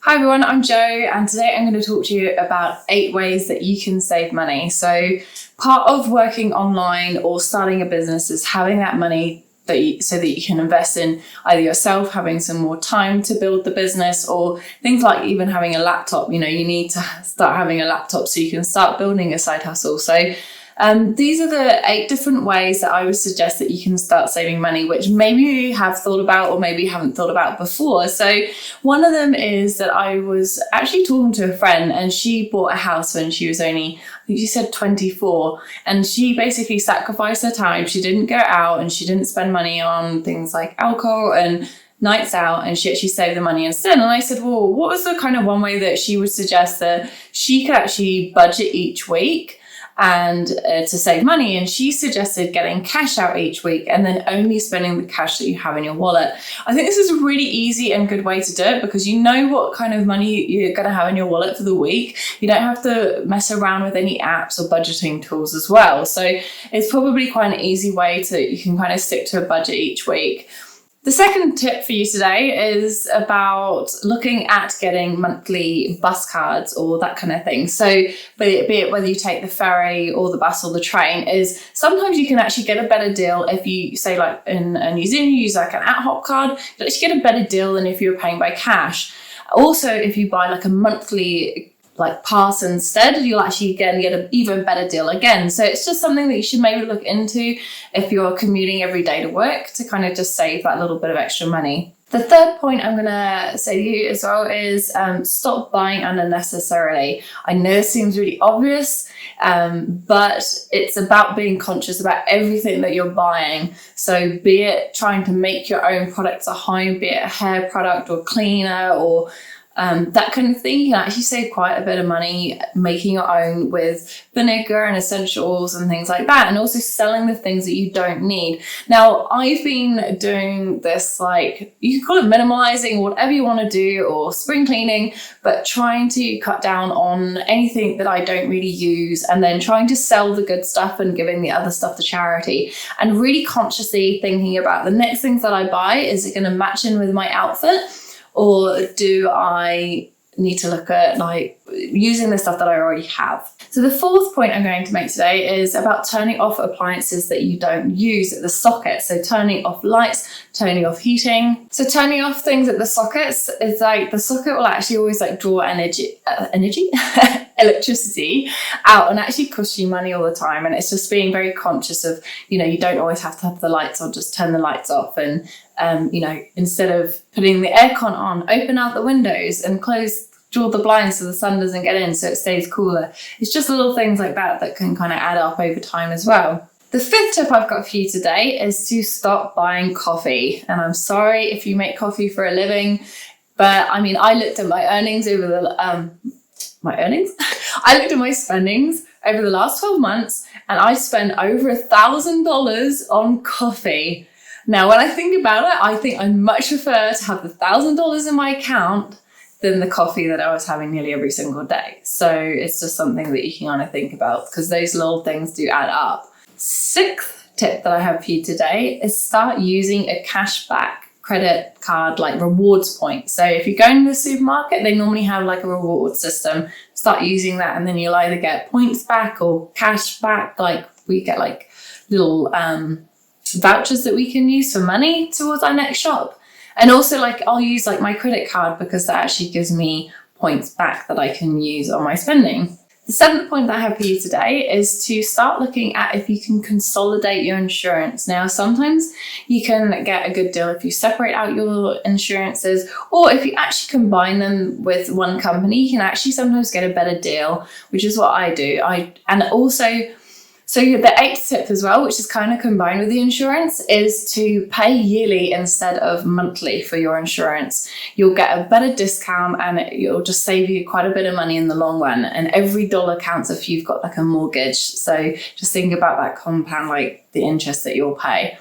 Hi everyone, I'm Jo, and today I'm going to talk to you about 8 ways that you can save money. So part of working online or starting a business is having that money so that you can invest in either yourself, having some more time to build the business, or things like even having a laptop. You need to start having a laptop so you can start building a side hustle. So these are the 8 different ways that I would suggest that you can start saving money, which maybe you have thought about or maybe you haven't thought about before. So one of them is that I was actually talking to a friend, and she bought a house when she was only, I think she said 24, and she basically sacrificed her time. She didn't go out and she didn't spend money on things like alcohol and nights out, and she actually saved the money instead. And I said, well, what was the kind of one way that she would suggest that she could actually budget each week and to save money? And she suggested getting cash out each week and then only spending the cash that you have in your wallet. I think this is a really easy and good way to do it, because you know what kind of money you're going to have in your wallet for the week. You don't have to mess around with any apps or budgeting tools as well. So it's probably quite an easy way you can kind of stick to a budget each week. The second tip for you today is about looking at getting monthly bus cards or that kind of thing. So be it whether you take the ferry or the bus or the train, is sometimes you can actually get a better deal if you say, like in New Zealand, you use like an ad hoc card, you actually get a better deal than if you were paying by cash. Also, if you buy like a monthly pass instead, you'll actually get an even better deal again. So it's just something that you should maybe look into if you're commuting every day to work, to kind of just save that little bit of extra money. The third point I'm going to say to you as well is stop buying unnecessarily. I know it seems really obvious, but it's about being conscious about everything that you're buying. So be it trying to make your own products at home, be it a hair product or cleaner or that kind of thing, you can actually save quite a bit of money making your own with vinegar and essential oils and things like that, and also selling the things that you don't need. Now, I've been doing this, you can call it minimalizing, whatever you want to do, or spring cleaning, but trying to cut down on anything that I don't really use, and then trying to sell the good stuff and giving the other stuff to charity, and really consciously thinking about the next things that I buy. Is it going to match in with my outfit? Or do I need to look at using the stuff that I already have? So the fourth point I'm going to make today is about turning off appliances that you don't use at the socket. So turning off lights, turning off heating. So turning off things at the sockets is the socket will actually always draw electricity out and actually cost you money all the time. And it's just being very conscious of, you don't always have to have the lights on, just turn the lights off. And instead of putting the aircon on, open out the windows and draw the blinds so the sun doesn't get in, so it stays cooler. It's just little things like that that can kind of add up over time as well. The fifth tip I've got for you today is to stop buying coffee. And I'm sorry if you make coffee for a living, but I looked at my earnings over the I looked at my spendings over the last 12 months, and I spent over $1,000 on coffee. Now, when I think about it, I think I'd much prefer to have the $1,000 in my account than the coffee that I was having nearly every single day. So it's just something that you can kind of think about, because those little things do add up. Sixth tip that I have for you today is start using a cashback credit card, rewards points. So if you go into the supermarket, they normally have a reward system. Start using that, and then you'll either get points back or cash back. We get little vouchers that we can use for money towards our next shop. And also I'll use my credit card, because that actually gives me points back that I can use on my spending. The seventh point that I have for you today is to start looking at if you can consolidate your insurance. Now, sometimes you can get a good deal if you separate out your insurances, or if you actually combine them with one company, you can actually sometimes get a better deal, which is what I do. So the eighth tip as well, which is kind of combined with the insurance, is to pay yearly instead of monthly for your insurance. You'll get a better discount, and it'll just save you quite a bit of money in the long run. And every dollar counts if you've got a mortgage. So just think about that compound, the interest that you'll pay.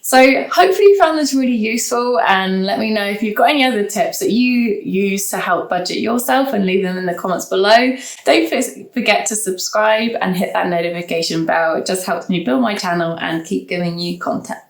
So hopefully you found this really useful, and let me know if you've got any other tips that you use to help budget yourself, and leave them in the comments below. Don't forget to subscribe and hit that notification bell. It just helps me build my channel and keep giving you content.